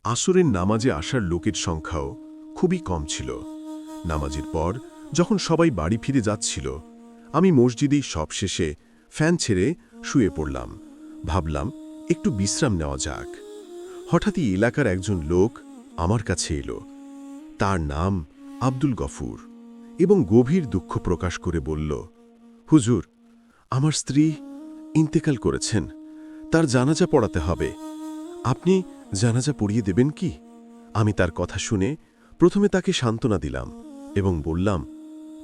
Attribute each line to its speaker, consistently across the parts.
Speaker 1: আসরের নামাজে আসার লোকের সংখ্যাও খুবই কম ছিল। নামাজের পর যখন সবাই বাড়ি ফিরে যাচ্ছিল, আমি মসজিদেই সবশেষে ফ্যান ছেড়ে শুয়ে পড়লাম। ভাবলাম একটু বিশ্রাম নেওয়া যাক। হঠাৎই এলাকার একজন লোক আমার কাছে এলো। তার নাম আব্দুল গফুর এবং গভীর দুঃখ প্রকাশ করে বলল, হুজুর, আমার স্ত্রী ইন্তেকাল করেছেন, তার জানাজা পড়াতে হবে। আপনি জানাজা পড়িয়ে দেবেন কি? আমি তার কথা শুনে প্রথমে তাকে সান্ত্বনা দিলাম এবং বললাম,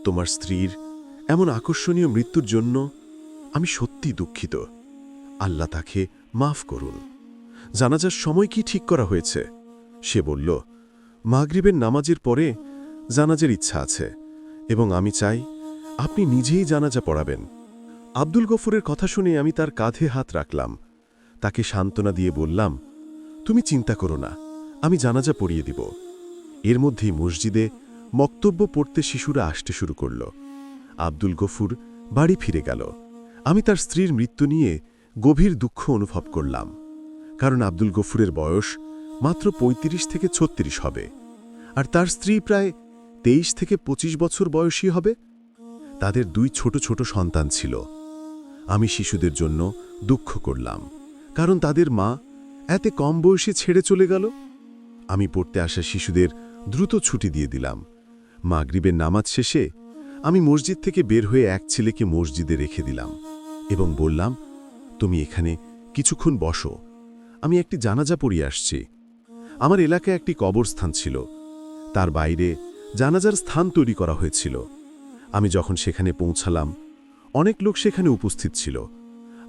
Speaker 1: তোমার স্ত্রীর এমন আকর্ষণীয় মৃত্যুর জন্য আমি সত্যি দুঃখিত। আল্লাহ তাকে মাফ করুন। জানাজার সময় কি ঠিক করা হয়েছে? সে বলল, মাগরিবের নামাজের পরে জানাজার ইচ্ছা আছে এবং আমি চাই আপনি নিজেই জানাজা পড়াবেন। আব্দুল গফুরের কথা শুনে আমি তার কাঁধে হাত রাখলাম। তাকে সান্ত্বনা দিয়ে বললাম, তুমি চিন্তা করো না, আমি জানাজা পড়িয়ে দিব। এর মধ্যেই মসজিদে বক্তব্য পড়তে শিশুরা আসতে শুরু করল। আব্দুল গফুর বাড়ি ফিরে গেল। আমি তার স্ত্রীর মৃত্যু নিয়ে গভীর দুঃখ অনুভব করলাম, কারণ আব্দুল গফুরের বয়স মাত্র ৩৫ থেকে ৩৬ হবে, আর তার স্ত্রী প্রায় ২৩ থেকে ২৫ বছর বয়সী হবে। তাদের দুই ছোট ছোট সন্তান ছিল। আমি শিশুদের জন্য দুঃখ করলাম, কারণ তাদের মা এত কম বয়সে ছেড়ে চলে গেল। আমি পড়তে আসা শিশুদের দ্রুত ছুটি দিয়ে দিলাম। মাগরিবের নামাজ শেষে আমি মসজিদ থেকে বের হয়ে এক ছেলেকে মসজিদে রেখে দিলাম এবং বললাম, তুমি এখানে কিছুক্ষণ বসো, আমি একটি জানাজা পড়িয়ে আসছি। আমার এলাকায় একটি কবরস্থান ছিল, তার বাইরে জানাজার স্থান তৈরি করা হয়েছিল। আমি যখন সেখানে পৌঁছালাম, অনেক লোক সেখানে উপস্থিত ছিল।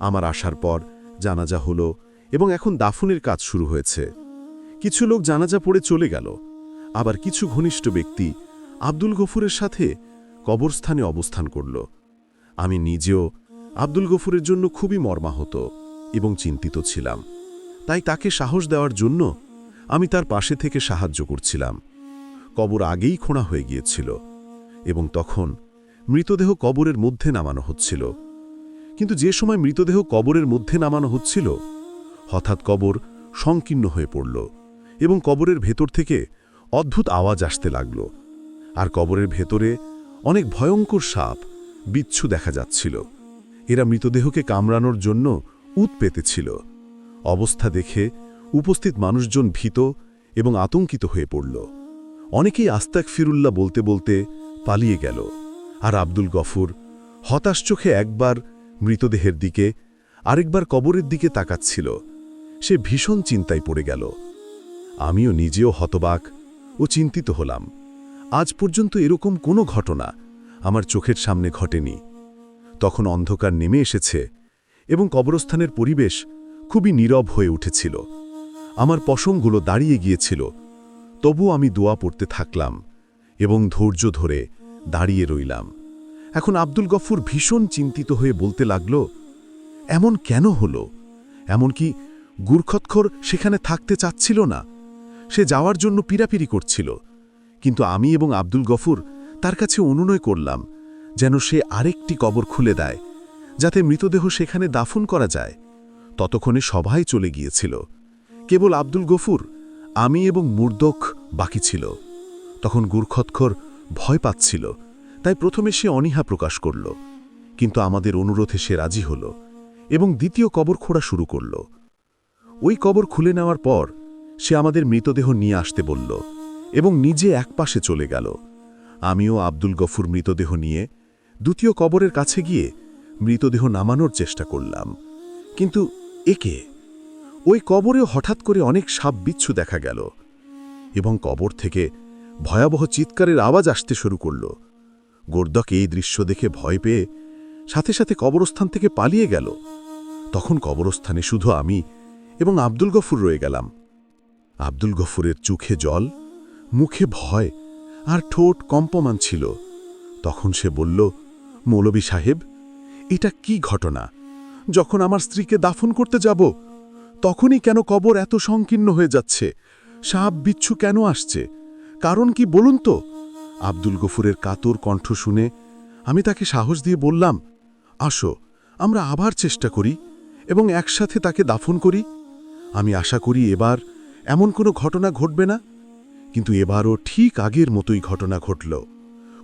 Speaker 1: আমার আসার পর জানাজা হলো এবং এখন দাফনের কাজ শুরু হয়েছে। কিছু লোক জানাজা পড়ে চলে গেল, আবার কিছু ঘনিষ্ঠ ব্যক্তি আব্দুল গফুরের সাথে কবরস্থানে অবস্থান করল। আমি নিজেও আব্দুল গফুরের জন্য খুবই মর্মাহত এবং চিন্তিত ছিলাম। তাই তাকে সাহস দেওয়ার জন্য আমি তার পাশে থেকে সাহায্য করছিলাম। কবর আগেই খোঁড়া হয়ে গিয়েছিল এবং তখন মৃতদেহ কবরের মধ্যে নামানো হচ্ছিল। কিন্তু যে সময় মৃতদেহ কবরের মধ্যে নামানো হচ্ছিল, হঠাৎ কবর সংকীর্ণ হয়ে পড়ল এবং কবরের ভেতর থেকে অদ্ভুত আওয়াজ আসতে লাগল। আর কবরের ভেতরে অনেক ভয়ঙ্কর সাপ, বিচ্ছু দেখা যাচ্ছিল। এরা মৃতদেহকে কামড়ানোর জন্য উত পেতেছিল। অবস্থা দেখে উপস্থিত মানুষজন ভীত এবং আতঙ্কিত হয়ে পড়ল। অনেকেই আস্তাগফিরুল্লাহ বলতে বলতে পালিয়ে গেল, আর আব্দুল গফুর হতাশ চোখে একবার মৃতদেহের দিকে আরেকবার কবরের দিকে তাকাচ্ছিল। সে ভীষণ চিন্তায় পড়ে গেল। আমিও নিজেও হতবাক ও চিন্তিত হলাম। আজ পর্যন্ত এরকম কোনো ঘটনা আমার চোখের সামনে ঘটেনি। তখন অন্ধকার নেমে এসেছে এবং কবরস্থানের পরিবেশ খুবই নীরব হয়ে উঠেছিল। আমার পশমগুলো দাঁড়িয়ে গিয়েছিল, তবু আমি দোয়া পড়তে থাকলাম এবং ধৈর্য ধরে দাঁড়িয়ে রইলাম। এখন আব্দুল গফুর ভীষণ চিন্তিত হয়ে বলতে লাগল, এমন কেন হলো? এমনকি গুরখতখর সেখানে থাকতে চাচ্ছিল না, সে যাওয়ার জন্য পীড়াপিড়ি করছিল। কিন্তু আমি এবং আব্দুল গফুর তার কাছে অনুনয় করলাম যেন সে আরেকটি কবর খুলে দেয়, যাতে মৃতদেহ সেখানে দাফন করা যায়। ততক্ষণে সবাই চলে গিয়েছিল, কেবল আব্দুল গফুর, আমি এবং মুর্দক বাকি ছিল। তখন গুরখতখর ভয় পাচ্ছিল, তাই প্রথমে সে অনীহা প্রকাশ করল, কিন্তু আমাদের অনুরোধে সে রাজি হল এবং দ্বিতীয় কবর খোঁড়া শুরু করল। ওই কবর খুলে নেওয়ার পর সে আমাদের মৃতদেহ নিয়ে আসতে বলল এবং নিজে একপাশে চলে গেল। আমিও আব্দুল গফুর মৃতদেহ নিয়ে দ্বিতীয় কবরের কাছে গিয়ে মৃতদেহ নামানোর চেষ্টা করলাম। কিন্তু একে ওই কবরেও হঠাৎ করে অনেক সাপ বিচ্ছু দেখা গেল এবং কবর থেকে ভয়াবহ চিৎকারের আওয়াজ আসতে শুরু করল। গোর্দক এই দৃশ্য দেখে ভয় পেয়ে সাথে সাথে কবরস্থান থেকে পালিয়ে গেল। তখন কবরস্থানে শুধু আমি এবং আব্দুল গফুর রয়ে গেলাম। আব্দুল গফুরের চোখে জল, মুখে ভয় আর ঠোঁট কম্পমান ছিল। তখন সে বলল, মৌলভী সাহেব, এটা কি ঘটনা? যখন আমার স্ত্রীকে দাফন করতে যাব, তখনই কেন কবর এত সংকীর্ণ হয়ে যাচ্ছে? সাপ বিচ্ছু কেন আসছে? কারণ কি বলুন তো? আব্দুল গফুরের কাতর কণ্ঠ শুনে আমি তাকে সাহস দিয়ে বললাম, আসো, আমরা আবার চেষ্টা করি এবং একসাথে তাকে দাফন করি। আমি আশা করি এবার এমন কোনো ঘটনা ঘটবে না? কিন্তু এবারও ঠিক আগের মতোই ঘটনা ঘটল।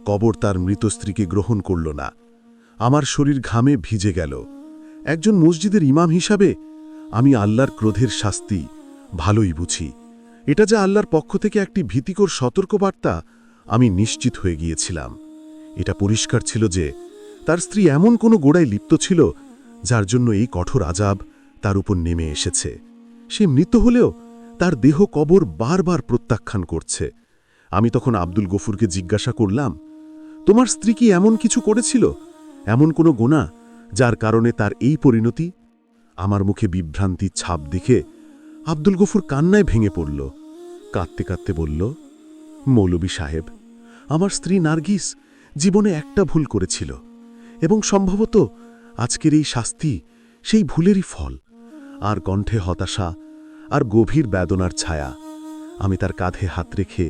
Speaker 1: কবর তার মৃত স্ত্রীকে গ্রহণ করল না। আমার শরীর ঘামে ভিজে গেল। একজন মসজিদের ইমাম হিসাবে আমি আল্লাহর ক্রোধের শাস্তি ভালোই বুঝি। এটা যে আল্লাহর পক্ষ থেকে একটি ভীতিকর সতর্কবার্তা আমি নিশ্চিত হয়ে গিয়েছিলাম। এটা পরিষ্কার ছিল যে তার স্ত্রী এমন কোনো গোড়ায় লিপ্ত ছিল যার জন্য এই কঠোর আযাব তার উপর নেমে এসেছে। সে মৃত হলেও তার দেহ কবর বারবার প্রত্যাখ্যান করছে। আমি তখন আব্দুল গফুরকে জিজ্ঞাসা করলাম, তোমার স্ত্রী কি এমন কিছু করেছিল, এমন কোনো গুনাহ যার কারণে তার এই পরিণতি? আমার মুখে বিভ্রান্তির ছাপ দেখে আব্দুল গফুর কান্নায় ভেঙে পড়ল। কাঁদতে কাঁদতে বলল, মৌলভী সাহেব, আমার স্ত্রী নার্গিস জীবনে একটা ভুল করেছিল এবং সম্ভবত আজকের এই শাস্তি সেই ভুলেরই ফল। আর কণ্ঠে হতাশা আর গভীর বেদনার ছায়া। আমি তার কাঁধে হাত রেখে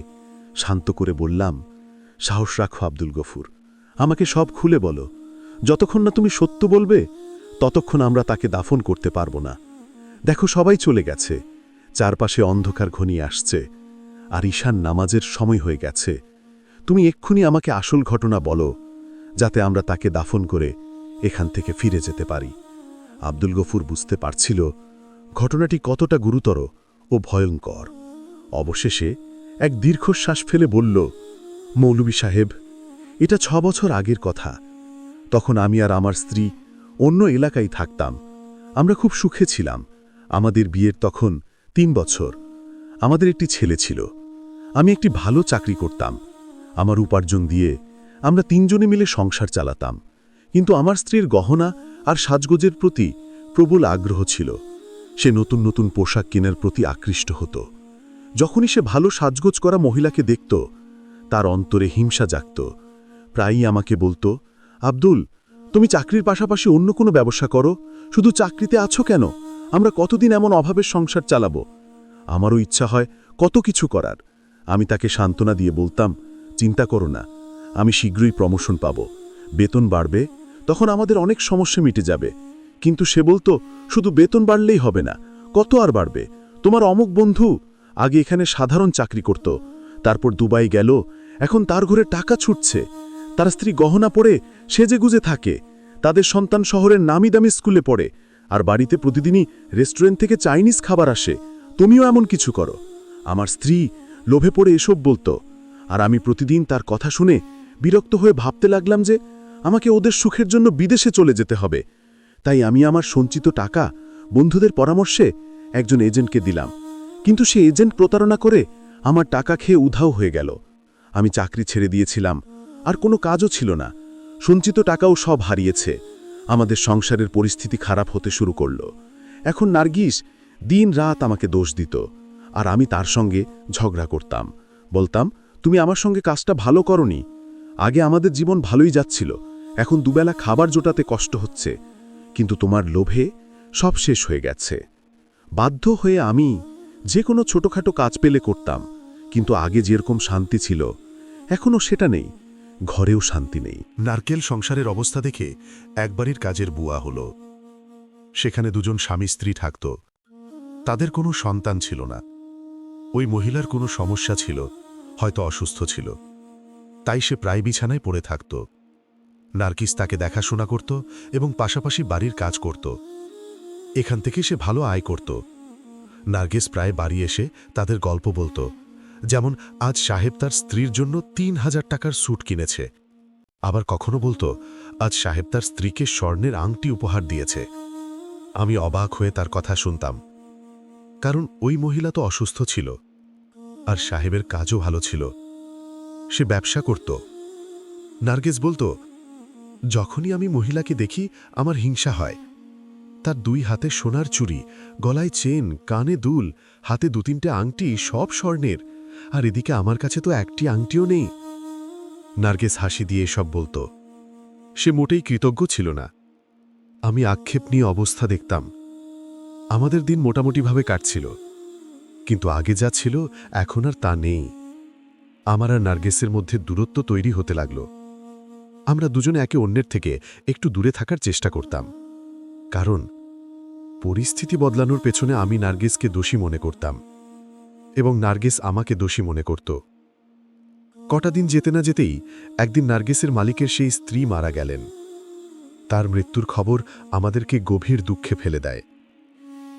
Speaker 1: শান্ত করে বললাম, সাহস রাখো আব্দুল গফুর, আমাকে সব খুলে বলো। যতক্ষণ না তুমি সত্য বলবে ততক্ষণ আমরা তাকে দাফন করতে পারব না। দেখো, সবাই চলে গেছে, চারপাশে অন্ধকার ঘনিয়ে আসছে, আর ঈশান নামাজের সময় হয়ে গেছে। তুমি এক্ষুনি আমাকে আসল ঘটনা বলো, যাতে আমরা তাকে দাফন করে এখান থেকে ফিরে যেতে পারি। আব্দুল গফুর বুঝতে পারছিল ঘটনাটি কতটা গুরুতর ও ভয়ঙ্কর। অবশেষে এক দীর্ঘশ্বাস ফেলে বলল, মৌলভী সাহেব, এটা 6 বছর আগের কথা। তখন আমি আর আমার স্ত্রী অন্য এলাকায় থাকতাম। আমরা খুব সুখে ছিলাম। আমাদের বিয়ের তখন 3 বছর। আমাদের একটি ছেলে ছিল। আমি একটি ভালো চাকরি করতাম। আমার উপার্জন দিয়ে আমরা 3 জনে মিলে সংসার চালাতাম। কিন্তু আমার স্ত্রীর গহনা আর সাজগোজের প্রতি প্রবল আগ্রহ ছিল। সে নতুন নতুন পোশাক কেনার প্রতি আকৃষ্ট হতো। যখনই সে ভালো সাজগোজ করা মহিলাকে দেখত, তার অন্তরে হিংসা জাগত। প্রায়ই আমাকে বলতো, আব্দুল, তুমি চাকরির পাশাপাশি অন্য কোনো ব্যবসা করো, শুধু চাকরিতে আছো কেন? আমরা কতদিন এমন অভাবের সংসার চালাবো? আমারও ইচ্ছা হয় কত কিছু করার। আমি তাকে সান্ত্বনা দিয়ে বলতাম, চিন্তা করো না, আমি শীঘ্রই প্রমোশন পাব, বেতন বাড়বে, তখন আমাদের অনেক সমস্যা মিটে যাবে। কিন্তু সে বলতো, শুধু বেতন বাড়লেই হবে না, কত আর বাড়বে? তোমার অমুক বন্ধু আগে এখানে সাধারণ চাকরি করত, তারপর দুবাই গেল, এখন তার ঘরে টাকা ছুটছে, তার স্ত্রী গহনা পরে সেজেগুজে থাকে, তাদের সন্তান শহরের নামি দামি স্কুলে পড়ে, আর বাড়িতে প্রতিদিনই রেস্টুরেন্ট থেকে চাইনিজ খাবার আসে। তুমিও এমন কিছু করো। আমার স্ত্রী লোভে পড়ে এসব বলতো, আর আমি প্রতিদিন তার কথা শুনে বিরক্ত হয়ে ভাবতে লাগলাম যে আমাকে ওদের সুখের জন্য বিদেশে চলে যেতে হবে। তাই আমি আমার সঞ্চিত টাকা বন্ধুদের পরামর্শে একজন এজেন্টকে দিলাম। কিন্তু সে এজেন্ট প্রতারণা করে আমার টাকা খেয়ে উধাও হয়ে গেল। আমি চাকরি ছেড়ে দিয়েছিলাম, আর কোনো কাজও ছিল না। সঞ্চিত টাকাও সব হারিয়েছে। আমাদের সংসারের পরিস্থিতি খারাপ হতে শুরু করল। এখন নার্গিস দিন রাত আমাকে দোষ দিত, আর আমি তার সঙ্গে ঝগড়া করতাম। বলতাম, তুমি আমার সঙ্গে কাজটা ভালো করনি। আগে আমাদের জীবন ভালোই যাচ্ছিল, এখন দুবেলা খাবার জোটাতে কষ্ট হচ্ছে, কিন্তু তোমার লোভে সব শেষ হয়ে গেছে। বাধ্য হয়ে আমি যে কোনো ছোটখাটো কাজ পেলে করতাম, কিন্তু আগে যেরকম শান্তি ছিল এখনও সেটা নেই, ঘরেও শান্তি নেই।
Speaker 2: নারকেল সংসারের অবস্থা দেখে একবারের কাজের বুয়া হল। সেখানে দুজন স্বামী স্ত্রী থাকত। তাদের কোনো সন্তান ছিল না। ওই মহিলার কোনো সমস্যা ছিল, হয়তো অসুস্থ ছিল, তাই সে প্রায় বিছানায় পড়ে থাকত। নার্গিস তাকে দেখাশোনা করত এবং পাশাপাশি বাড়ির কাজ করত। এখান থেকে সে ভালো আয় করত। নার্গিস প্রায় বাড়ি এসে তাদের গল্প বলত, যেমন আজ সাহেব তার স্ত্রীর জন্য 3000 টাকার স্যুট কিনেছে। আবার কখনো বলতো, আজ সাহেব তার স্ত্রীকে স্বর্ণের আংটি উপহার দিয়েছে। আমি অবাক হয়ে তার কথা শুনতাম, কারণ ওই মহিলা তো অসুস্থ ছিল, আর সাহেবের কাজও ভালো ছিল, সে ব্যবসা করত। নার্গিস বলতো, যখনই আমি মহিলাকে দেখি আমার হিংসা হয়। তার 2 হাতে সোনার চুড়ি, গলায় চেন, কানে দুল, হাতে 2-3টে আংটি, সব স্বর্ণের, আর এদিকে আমার কাছে তো একটি আংটিও নেই। নার্গিস হাসি দিয়ে এসব বলতো। সে মোটেই কৃতজ্ঞ ছিল না। আমি আক্ষেপ নিয়ে অবস্থা দেখতাম। আমাদের দিন মোটামুটিভাবে কাটছিল, কিন্তু আগে যা ছিল এখন আর তা নেই। আমার আর নার্গিসের মধ্যে দূরত্ব তৈরি হতে লাগল। আমরা দুজনে একে অন্যের থেকে একটু দূরে থাকার চেষ্টা করতাম, কারণ পরিস্থিতি বদলানোর পেছনে আমি নার্গিসকে দোষী মনে করতাম। এবং নার্গিস আমাকে দোষী মনে করত। কটা দিন যেতে না যেতেই একদিন নার্গিসের মালিকের সেই স্ত্রী মারা গেলেন। তার মৃত্যুর খবর আমাদেরকে গভীর দুঃখে ফেলে দেয়।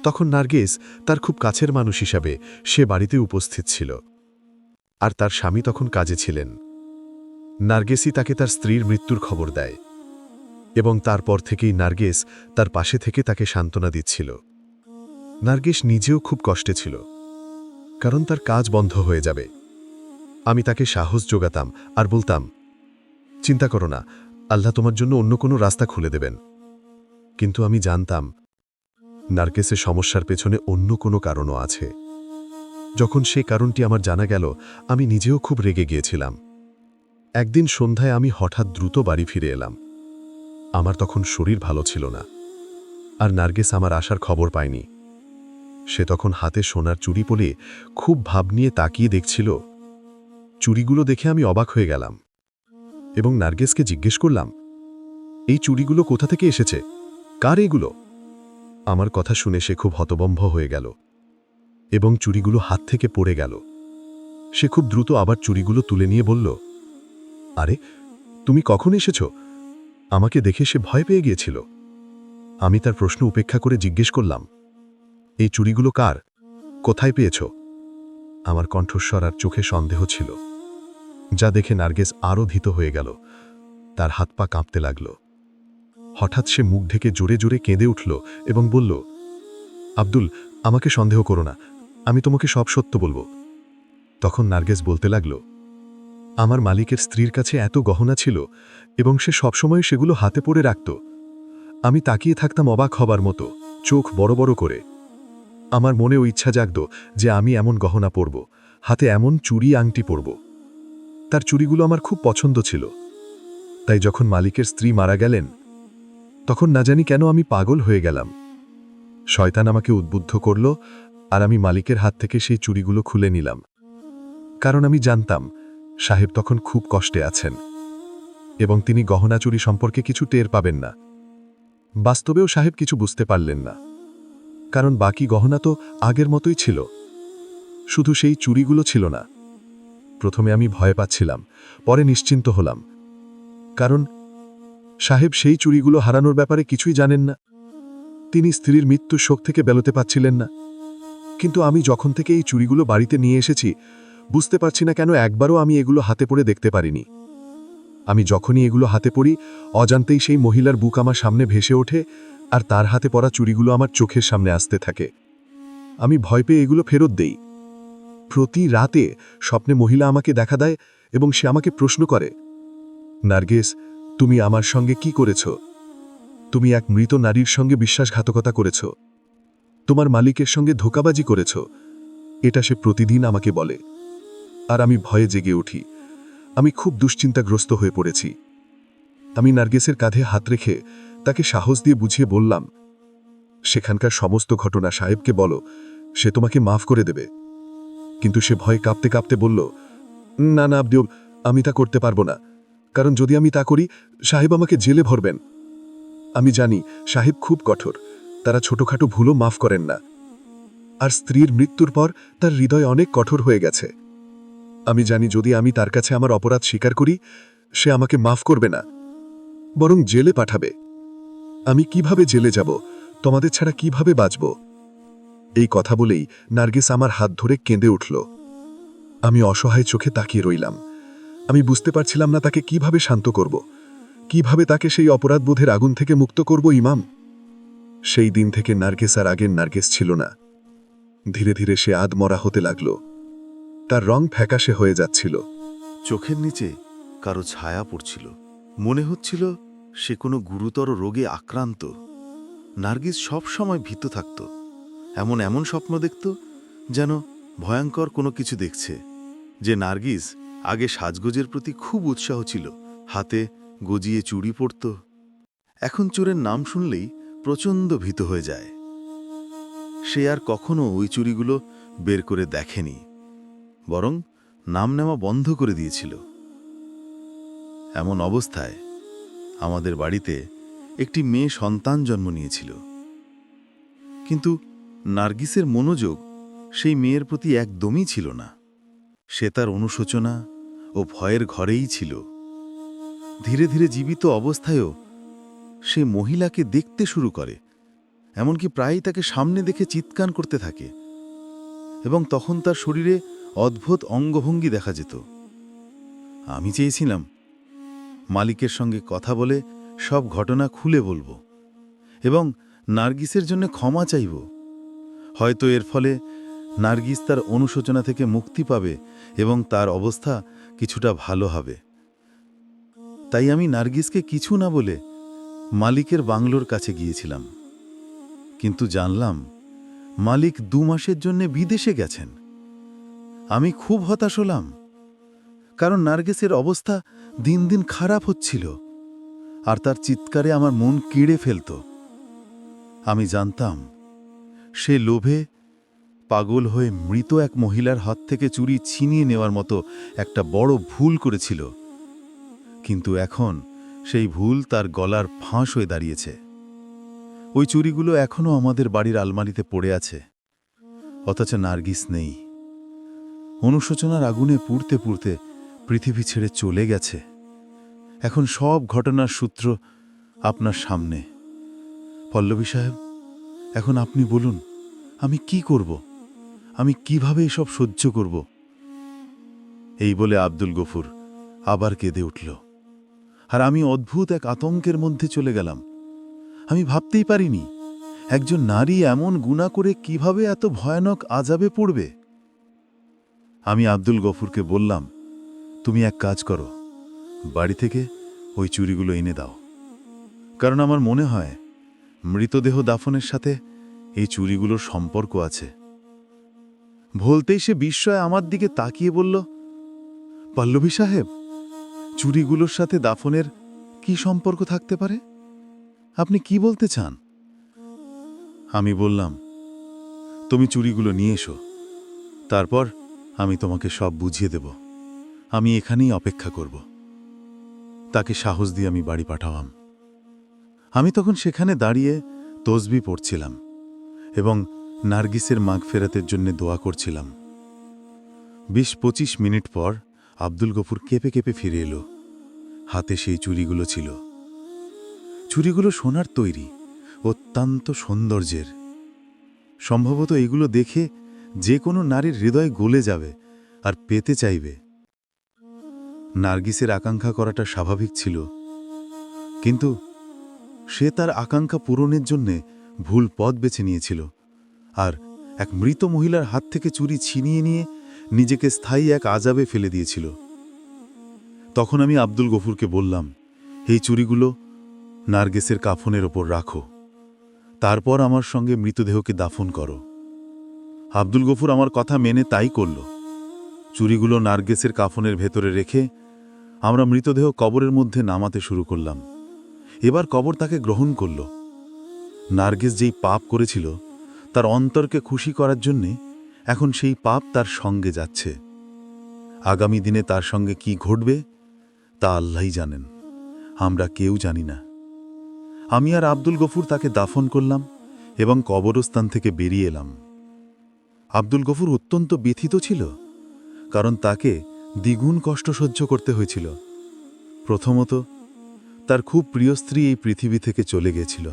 Speaker 2: তখন নার্গিস তার খুব কাছের মানুষ হিসাবে সে বাড়িতে উপস্থিত ছিল, আর তার স্বামী তখন কাজে ছিলেন। নার্গিসই তাকে তার স্ত্রীর মৃত্যুর খবর দেয় এবং তারপর থেকেই নার্গিস তার পাশে থেকে তাকে সান্ত্বনা দিচ্ছিল। নার্গিস নিজেও খুব কষ্টে ছিল, কারণ তার কাজ বন্ধ হয়ে যাবে। আমি তাকে সাহস যোগাতাম আর বলতাম, চিন্তা করো না, আল্লাহ তোমার জন্য অন্য কোনো রাস্তা খুলে দেবেন। কিন্তু আমি জানতাম নার্গিসের সমস্যার পেছনে অন্য কোনো কারণও আছে। যখন সে কারণটি আমার জানা গেল, আমি নিজেও খুব রেগে গিয়েছিলাম। একদিন সন্ধ্যায় আমি হঠাৎ দ্রুত বাড়ি ফিরে এলাম। আমার তখন শরীর ভালো ছিল না, আর নার্গিস আমার আসার খবর পায়নি। সে তখন হাতে সোনার চুড়ি পরে খুব ভাব নিয়ে তাকিয়ে দেখছিল। চুড়িগুলো দেখে আমি অবাক হয়ে গেলাম এবং নার্গিসকে জিজ্ঞেস করলাম, এই চুড়িগুলো কোথা থেকে এসেছে, কার এগুলো? আমার কথা শুনে সে খুব হতভম্ব হয়ে গেল এবং চুড়িগুলো হাত থেকে পড়ে গেল। সে খুব দ্রুত আবার চুড়িগুলো তুলে নিয়ে বলল, আরে তুমি কখন এসেছ? আমাকে দেখে সে ভয় পেয়ে গিয়েছিল। আমি তার প্রশ্ন উপেক্ষা করে জিজ্ঞেস করলাম, এই চুড়িগুলো কার, কোথায় পেয়েছ? আমার কণ্ঠস্বর আর চোখে সন্দেহ ছিল, যা দেখে নার্গিস আরও ভীত হয়ে গেল। তার হাত পা কাঁপতে লাগল। হঠাৎ সে মুখ ঢেকে জোরে জোরে কেঁদে উঠল এবং বলল, আব্দুল, আমাকে সন্দেহ করো না, আমি তোমাকে সব সত্য বলবো। তখন নার্গিস বলতে লাগল, আমার মালিকের স্ত্রীর কাছে এত গহনা ছিল এবং সে সবসময় সেগুলো হাতে পরে রাখত। আমি তাকিয়ে থাকতাম অবাক হবার মতো, চোখ বড় বড় করে। আমার মনেও ইচ্ছা জাগত যে আমি এমন গহনা পরব, হাতে এমন চুড়ি আংটি পরব। তার চুড়িগুলো আমার খুব পছন্দ ছিল। তাই যখন মালিকের স্ত্রী মারা গেলেন, তখন না জানি কেন আমি পাগল হয়ে গেলাম। শয়তান আমাকে উদ্বুদ্ধ করল, আর আমি মালিকের হাত থেকে সেই চুড়িগুলো খুলে নিলাম। কারণ আমি জানতাম সাহেব তখন খুব কষ্টে আছেন এবং তিনি গহনা চুরি সম্পর্কে কিছু টের পাবেন না। বাস্তবেও সাহেব কিছু বুঝতে পারলেন না, কারণ বাকি গহনা তো আগের মতোই ছিল, শুধু সেই চুড়িগুলো ছিল না। প্রথমে আমি ভয় পাচ্ছিলাম, পরে নিশ্চিন্ত হলাম, কারণ সাহেব সেই চুড়িগুলো হারানোর ব্যাপারে কিছুই জানেন না। তিনি স্ত্রীর মৃত্যুর শোক থেকে বেরোতে পারছিলেন না। কিন্তু আমি যখন থেকে এই চুড়িগুলো বাড়িতে নিয়ে এসেছি, বুঝতে পারছি না কেন একবারও আমি এগুলো হাতে পরে দেখতে পারিনি। আমি যখনই এগুলো হাতে পরি, অজান্তেই সেই মহিলার বুক আমার সামনে ভেসে ওঠে, আর তার হাতে পরা চুড়িগুলো আমার চোখের সামনে আসতে থাকে। আমি ভয় পেয়ে এগুলো ফেরত দেই। প্রতি রাতে স্বপ্নে মহিলা আমাকে দেখা দেয় এবং সে আমাকে প্রশ্ন করে, নার্গিস, তুমি আমার সঙ্গে কি করেছ? তুমি এক মৃত নারীর সঙ্গে বিশ্বাসঘাতকতা করেছ, তোমার মালিকের সঙ্গে ধোঁকাবাজি করেছ। এটা সে প্রতিদিন আমাকে বলে, আর আমি ভয়ে জেগে উঠি। আমি খুব দুশ্চিন্তাগ্রস্ত হয়ে পড়েছি। আমি নার্গিসের কাঁধে হাত রেখে তাকে সাহস দিয়ে বুঝিয়ে বললাম, সেখানকার সমস্ত ঘটনা সাহেবকে বলো, সে তোমাকে মাফ করে দেবে। কিন্তু সে ভয়ে কাঁপতে কাঁপতে বলল, না না আব্দুল, আমি তা করতে পারবো না, কারণ যদি আমি তা করি সাহেব আমাকে জেলে ভরবেন। আমি জানি সাহেব খুব কঠোর, তারা ছোটখাটো ভুলও মাফ করেন না, আর স্ত্রীর মৃত্যুর পর তার হৃদয় অনেক কঠোর হয়ে গেছে। আমি জানি যদি আমি তার কাছে আমার অপরাধ স্বীকার করি, সে আমাকে মাফ করবে না, বরং জেলে পাঠাবে। আমি কিভাবে জেলে যাব, তোমাদের ছাড়া কিভাবে বাঁচব? এই কথা বলেই নার্গিস আমার হাত ধরে কেঁদে উঠল। আমি অসহায় চোখে তাকিয়ে রইলাম। আমি বুঝতে পারছিলাম না তাকে কিভাবে শান্ত করব, কিভাবে তাকে সেই অপরাধবোধের আগুন থেকে মুক্ত করব। ইমাম, সেই দিন থেকে নার্গিস আর আগের নার্গিস ছিল না। ধীরে ধীরে সে আধমরা হতে লাগল। তার রং ফ্যাকাশে হয়ে যাচ্ছিল।
Speaker 3: চোখের নিচে কারো ছায়া পড়ছিল। মনে হচ্ছিল সে কোনো গুরুতর রোগে আক্রান্ত। নার্গিস সব সময় ভীত থাকত। এমন এমন স্বপ্ন দেখত যেন ভয়ঙ্কর কোনো কিছু দেখছে। যে নার্গিস আগে সাজগোজের প্রতি খুব উৎসাহ ছিল, হাতে গজিয়ে চুড়ি পরত, এখন চোরের নাম শুনলেই প্রচণ্ড ভীত হয়ে যায়। সে আর কখনো ওই চুড়িগুলো বের করে দেখেনি, বরং নাম নেওয়া বন্ধ করে দিয়েছিল। এমন অবস্থায় আমাদের বাড়িতে একটি মেয়ে সন্তান জন্ম নিয়েছিল। কিন্তু নার্গিসের মনোযোগ সেই মেয়ের প্রতি একদমই ছিল না। সে তার অনুশোচনা ও ভয়ের ঘরেই ছিল। ধীরে ধীরে জীবিত অবস্থায়ও সে মহিলাকে দেখতে শুরু করে, এমনকি প্রায়ই তাকে সামনে দেখে চিৎকার করতে থাকে, এবং তখন তার শরীরে অদ্ভুত অঙ্গভঙ্গি দেখা যেত। আমি চেয়েছিলাম মালিকের সঙ্গে কথা বলে সব ঘটনা খুলে বলবো এবং নার্গিসের জন্য ক্ষমা চাইব। হয়তো এর ফলে নার্গিস তার অনুশোচনা থেকে মুক্তি পাবে এবং তার অবস্থা কিছুটা ভালো হবে। তাই আমি নার্গিসকে কিছু না বলে মালিকের বাংলোর কাছে গিয়েছিলাম, কিন্তু জানলাম মালিক 2 মাসের জন্য বিদেশে গেছেন। আমি খুব হতাশ হলাম, কারণ নার্গিসের অবস্থা দিন দিন খারাপ হচ্ছিল আর তার চিৎকারে আমার মন কেড়ে ফেলত। আমি জানতাম সে লোভে পাগল হয়ে মৃত এক মহিলার হাত থেকে চুরি ছিনিয়ে নেওয়ার মতো একটা বড় ভুল করেছিল, কিন্তু এখন সেই ভুল তার গলার ফাঁস হয়ে দাঁড়িয়েছে। ওই চুরিগুলো এখনও আমাদের বাড়ির আলমারিতে পড়ে আছে, অথচ নার্গিস নেই। অনুশোচনার আগুনে পুড়তে পুড়তে পৃথিবী ছেড়ে চলে গেছে। এখন সব ঘটনার সূত্র আপনার সামনে। পল্লবী সাহেব, এখন আপনি বলুন, আমি কি করব? আমি কিভাবে এসব সহ্য করব? এই বলে আব্দুল গফুর আবার কেঁদে উঠল, আর আমি অদ্ভুত এক আতঙ্কের মধ্যে চলে গেলাম। আমি ভাবতেই পারিনি একজন নারী এমন গুনাহ করে কিভাবে এত ভয়ানক আযাবে পড়বে। আমি আব্দুল গফুরকে বললাম, তুমি এক কাজ করো, বাড়ি থেকে ওই চুরিগুলো এনে দাও, কারণ আমার মনে হয় মৃতদেহ দাফনের সাথে এই চুরিগুলোর সম্পর্ক আছে। বলতেই সে বিস্ময়ে আমার দিকে তাকিয়ে বলল, পল্লবী সাহেব, চুরিগুলোর সাথে দাফনের কি সম্পর্ক থাকতে পারে? আপনি কি বলতে চান? আমি বললাম, তুমি চুরিগুলো নিয়ে এসো, তারপর আমি তোমাকে সব বুঝিয়ে দেব। আমি এখানেই অপেক্ষা করব। তাকে সাহস দিয়ে আমি বাড়ি পাঠালাম। আমি তখন সেখানে দাঁড়িয়ে তসবিহ পড়ছিলাম এবং নার্গিসের মাগফিরাতের জন্য দোয়া করছিলাম। 20-25 মিনিট পর আব্দুল গফুর কেঁপে কেঁপে ফিরে এলো। হাতে সেই চুরিগুলো ছিল। চুরিগুলো সোনার তৈরি, অত্যন্ত সৌন্দর্যের। সম্ভবত এগুলো দেখে যে কোনো নারীর হৃদয় গলে যাবে আর পেতে চাইবে। নার্গিসের আকাঙ্ক্ষা করাটা স্বাভাবিক ছিল, কিন্তু সে তার আকাঙ্ক্ষা পূরণের জন্যে ভুল পথ বেছে নিয়েছিল আর এক মৃত মহিলার হাত থেকে চুরি ছিনিয়ে নিয়ে নিজেকে স্থায়ী এক আযাবে ফেলে দিয়েছিল। তখন আমি আব্দুল গফুরকে বললাম, এই চুরিগুলো নার্গিসের কাফনের ওপর রাখো, তারপর আমার সঙ্গে মৃতদেহকে দাফন করো। আব্দুল গফুর আমার কথা মেনে তাই করল। চুরিগুলো নার্গিসের কাফনের ভেতরে রেখে আমরা মৃতদেহ কবরের মধ্যে নামাতে শুরু করলাম। এবার কবর তাকে গ্রহণ করল। নার্গিস যেই পাপ করেছিল তার অন্তরকে খুশি করার জন্যে এখন সেই পাপ তার সঙ্গে যাচ্ছে। আগামী দিনে তার সঙ্গে কি ঘটবে তা আল্লাহই জানেন, আমরা কেউ জানি না। আমি আর আব্দুল গফুর তাকে দাফন করলাম এবং কবরস্থান থেকে বেরিয়ে এলাম। আব্দুল গফুর অত্যন্ত ব্যথিত ছিল, কারণ তাকে দ্বিগুণ কষ্ট সহ্য করতে হয়েছিল। প্রথমত, তার খুব প্রিয় স্ত্রী এই পৃথিবী থেকে চলে গেছিল,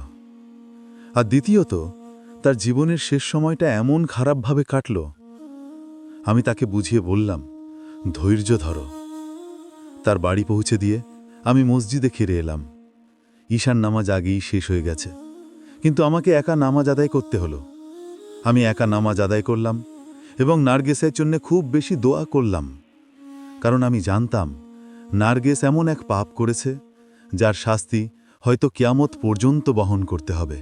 Speaker 3: আর দ্বিতীয়ত তার জীবনের শেষ সময়টা এমন খারাপভাবে কাটল। আমি তাকে বুঝিয়ে বললাম, ধৈর্য ধরো। তার বাড়ি পৌঁছে দিয়ে আমি মসজিদে ফিরে এলাম। ঈশান নামাজ আগেই শেষ হয়ে গেছে, কিন্তু আমাকে একা নামাজ আদায় করতে হলো। আমি একা নামাজ আদায় করলাম এবং নার্গিসের জন্য খুব বেশি দোয়া করলাম, কারণ আমি জানতাম নার্গিস এমন এক পাপ করেছে যার শাস্তি হয়তো কিয়ামত পর্যন্ত বহন করতে হবে।